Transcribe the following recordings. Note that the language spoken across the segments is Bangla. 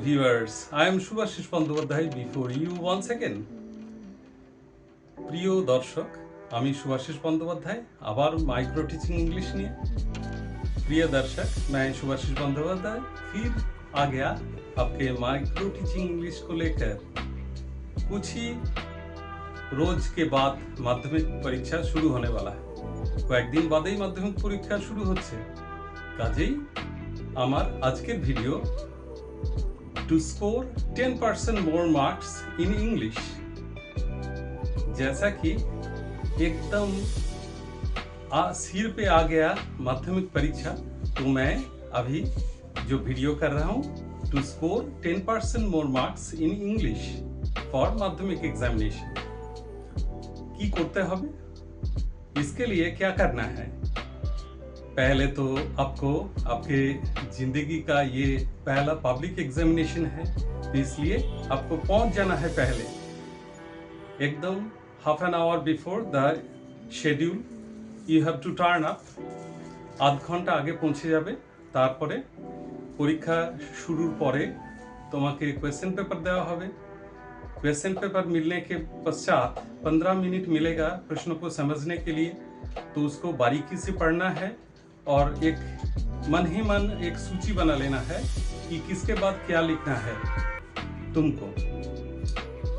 viewers, I am Subhashish Bandyopadhyay before you once again. প্রিয় দর্শক, আমি सुभाषिश बंदोपाध्याय আবার माइक्रो टीचिंग इंग्लिश নিয়ে। प्रिय दर्शक, मैं सुभाषिश बंदोपाध्याय फिर आ गया आपके माइक्रो टीचिंग इंग्लिश को लेकर। कुछ ही रोज के बाद माध्यमिक परीक्षा शुरू होने वाला है। কয়েকদিন বাদেই মাধ্যমিক পরীক্ষা শুরু হচ্ছে। কাজেই আমার আজকের video to score 10% more marks in English। जैसा कि एकदम सिर पे आ गया माध्यमिक परीक्षा, तो मैं अभी जो वीडियो कर रहा हूँ to score 10% more marks in English for माध्यमिक एग्जामिनेशन। की करते হবে? इसके लिए क्या करना है? पहले तो आपको आपके जिंदगी का ये पहला पब्लिक एग्जामिनेशन है, तो इसलिए आपको पहुंच जाना है पहले एकदम half an hour before the schedule. You have to turn up. आध घंटा आगे पहुंचे যাবে। তারপরে পরীক্ষা শুরুর পরে তোমাকে क्वेश्चन पेपर দেওয়া হবে। क्वेश्चन पेपर मिलने के पश्चात 15 मिनट मिलेगा प्रश्नों को समझने के लिए, तो उसको बारीकी से पढ़ना है और एक मन ही मन एक सूची बना लेना है कि किसके बाद क्या लिखना है। तुमको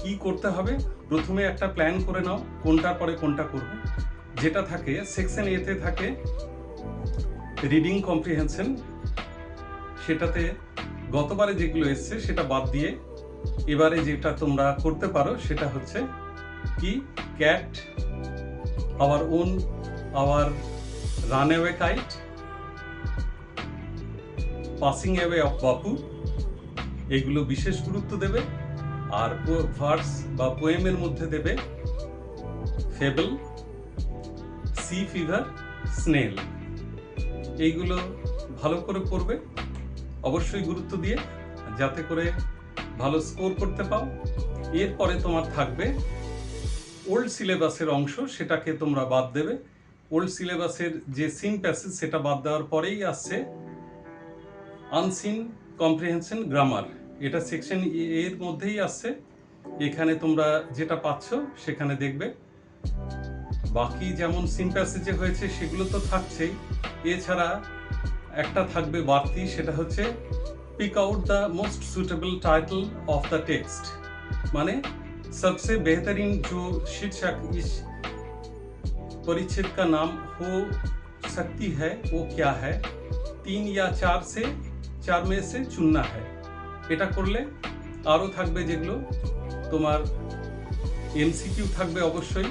কি করতে হবে, প্রথমে একটা প্ল্যান করে নাও কোনটার পরে কোনটা করবে। যেটা থাকে সেকশন এ তে থাকে রিডিং কম্প্রিহেনশন, সেটাতে গতবারে যেগুলো এসছে সেটা বাদ দিয়ে এবারে যেটা তোমরা করতে পারো সেটা হচ্ছে কি cat, our own, our runaway kite, passing away of Bapu, এগুলো বিশেষ গুরুত্ব দেবে। আর ভার্স বা পোয়েমের মধ্যে দেবে ফেবল, সি ফিভার, স্নেল। এইগুলো ভালো করে পড়বে অবশ্যই গুরুত্ব দিয়ে, যাতে করে ভালো স্কোর করতে পাও। এরপরে তোমার থাকবে ওল্ড সিলেবাসের অংশ, সেটাকে তোমরা বাদ দেবে। ওল্ড সিলেবাসের যে সিন প্যাসেজ সেটা বাদ দেওয়ার পরেই আসছে আনসিন কম্প্রিহেনশন গ্রামার। এটা সেকশন এর মধ্যেই আসছে। এখানে তোমরা যেটা পাচ্ছ সেখানে দেখবে। বাকি যেমন সিন প্যাসেজে হয়েছে সেগুলো তো থাকছেই, এছাড়া একটা থাকবে বাড়তি, সেটা হচ্ছে pick out the most suitable title of the text. माने सबसे बेहतरीन जो शीर्षक इस परिच्छेद का नाम हो सकती है वो क्या है, 3 या 4 में से चुनना है। এটা করলে আরো থাকবে যেগুলো তোমার एमसीक्यू থাকবে অবশ্যই।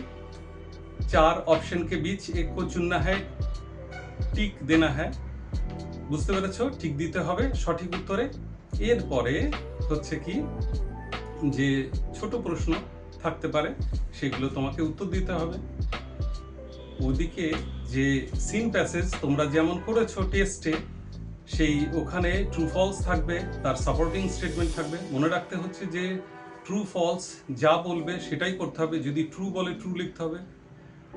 4 ऑप्शन के बीच एक को चुनना है, टिक देना है। বুঝতে পেরেছো? ঠিক দিতে হবে সঠিক উত্তরে। এরপরে হচ্ছে কি যে ছোট প্রশ্ন থাকতে পারে, সেগুলো তোমাকে উত্তর দিতে হবে। ওদিকে যে সিন প্যাসেজ তোমরা যেমন করেছো টেস্টে, সেই ওখানে ট্রু ফলস থাকবে, তার সাপোর্টিং স্টেটমেন্ট থাকবে। মনে রাখতে হচ্ছে যে ট্রু ফলস যা বলবে সেটাই করতে হবে। যদি ট্রু বলে ট্রু লিখতে হবে,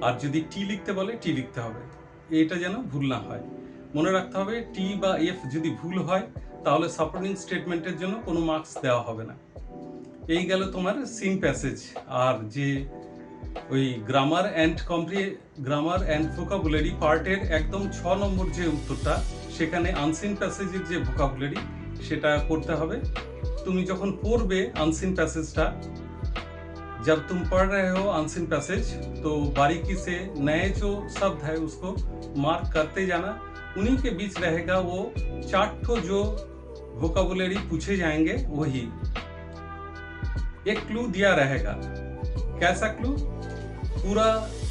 আর যদি টি লিখতে বলে টি লিখতে হবে। এইটা যেন ভুল না হয়। মনে রাখতে হবে টি বা এফ যদি ভুল হয় তাহলে সাপোর্টিং স্টেটমেন্টের জন্য কোনো মার্কস দেওয়া হবে না। এই গেল তোমার সিন প্যাসেজ। আর যে ওই গ্রামার অ্যান্ড ভোকাবুলারি পার্টের একদম 6 নম্বর যে উত্তরটা, সেখানে আনসিন প্যাসেজের যে ভোকাবুলারি সেটা করতে হবে। তুমি যখন পড়বে আনসিন पैसेजটা, जब तुम पढ़ रहे हो अनसीन पैसेज, तो बारीकी से नए जो शब्द है उसको मार्क करते जाना। उन्हीं के बीच रहेगा वो 4 ठो जो वोकाबुलरी पूछे जाएंगे, वही एक क्लू दिया रहेगा। कैसा क्लू? पूरा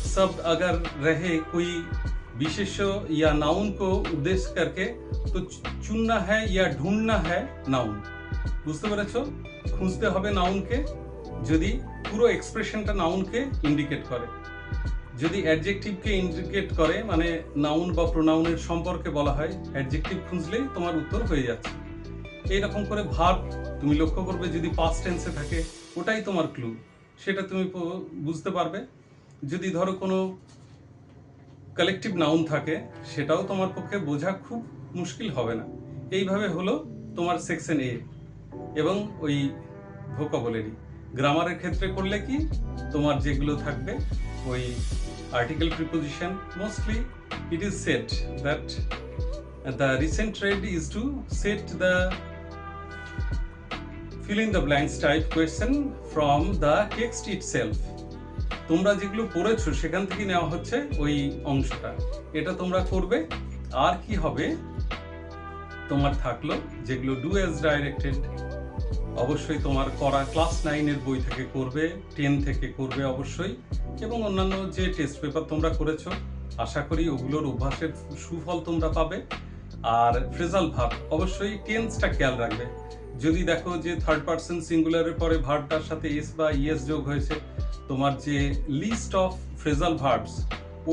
शब्द अगर रहे कोई विशेष्य या नाउन को उद्देश्य करके, तो चुनना है या ढूंढना है नाउन। বুঝতে পেরেছো? খুঁজতে হবে নাউনকে। যদি পুরো এক্সপ্রেশনটা নাউনকে ইন্ডিকেট করে, যদি অ্যাডজেক্টিভকে ইন্ডিকেট করে, মানে নাউন বা প্রোনাউনের সম্পর্কে বলা হয়, অ্যাডজেক্টিভ খুঁজলেই তোমার উত্তর হয়ে যাচ্ছে। এইরকম করে ভার্ব তুমি লক্ষ্য করবে, যদি পাস্ট টেন্সে থাকে ওটাই তোমার ক্লু, সেটা তুমি বুঝতে পারবে। যদি ধরো কোনো কালেকটিভ নাউন থাকে, সেটাও তোমার পক্ষে বোঝা খুব মুশকিল হবে না। এইভাবে হলো তোমার সেকশন এ। এবং ওই ভোকাবুলারি। গ্রামারের ক্ষেত্রে করলে কি তোমার যেগুলো থাকবে ওই article preposition, mostly it is said that the recent trend is to set the fill in the blanks type question from the text itself. তোমরা যেগুলো পড়েছো সেখান থেকে নেওয়া হচ্ছে ওই অংশটা, এটা তোমরা করবে। আর কি হবে, তোমার থাকলো যেগুলো ডু অ্যাজ ডাইরেক্টেড, অবশ্যই তোমার করা ক্লাস 9-এর বই থেকে করবে, 10 থেকে করবে অবশ্যই, এবং অন্যান্য যে টেস্ট পেপার তোমরা করেছো আশা করি ওগুলোর অভ্যাসের সুফল তোমরা পাবে। আর ফ্রেজাল ভার্ব অবশ্যই টেন্সটা খেয়াল রাখবে। যদি দেখো যে থার্ড পারসন সিঙ্গুলারের পরে ভার্বটার সাথে এস বা ইএস যোগ হয়েছে, তোমার যে লিস্ট অফ ফ্রেজাল ভার্বস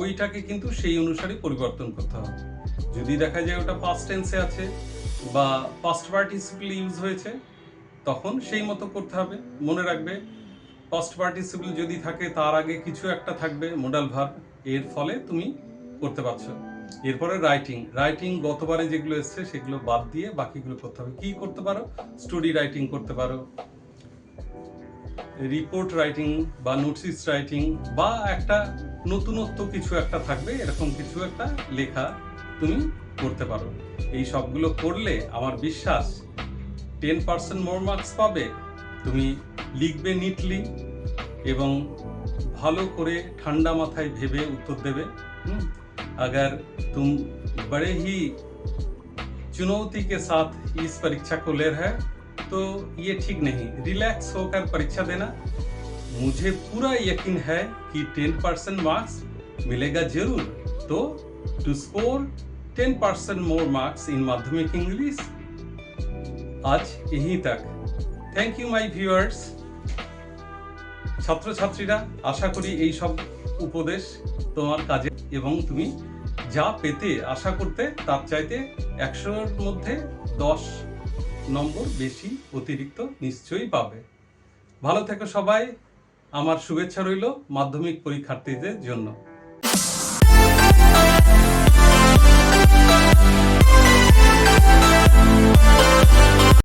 ওইটাকে কিন্তু সেই অনুসারে পরিবর্তন করতে হবে। যদি দেখা যায় ওটা পাস্ট টেন্সে আছে বা পাস্ট পার্টিসিপল ইউজ হয়েছে, তখন সেই মতো করতে হবে। মনে রাখবে পাস্ট পার্টিসিপল যদি থাকে তার আগে কিছু একটা থাকবে মোডাল ভার্ব, এর ফলে তুমি করতে পারছো। এরপরে রাইটিং গতবারে যেগুলো এসছে সেগুলো বাদ দিয়ে বাকিগুলো করতে হবে। কি করতে পারো, স্টোরি রাইটিং করতে পারো, রিপোর্ট রাইটিং বা নোটিস রাইটিং, বা একটা নতুনত্ব কিছু একটা থাকবে, এরকম কিছু একটা লেখা তুমি করতে পারো। এই সবগুলো করলে আমার বিশ্বাস 10% মোর মার্কস পাবে। তুমি লিখবে নিটলি এবং ভালো করে ঠান্ডা মাথায় ভেবে উত্তর দেবে। अगर तुम बड़े ही चुनौती के साथ इस परीक्षा को ले रहे तो ये ठीक नहीं। रिलैक्स होकर परीक्षा देना। मुझे पूरा यकीन है कि 10% मार्क्स मिलेगा जरूर। तो to score 10% more marks in Madhyamik English, आज यहीं तक। Thank you my viewers. ছাত্রছাত্রীরা, আশা করি এই সব উপদেশ তোমার কাজে, এবং তুমি যা পেতে আশা করতে তার চাইতে 100-এর মধ্যে 10 নম্বর বেশি অতিরিক্ত নিশ্চয়ই পাবে। ভালো থেকো সবাই। আমার শুভেচ্ছা রইল মাধ্যমিক পরীক্ষার্থীদের জন্য।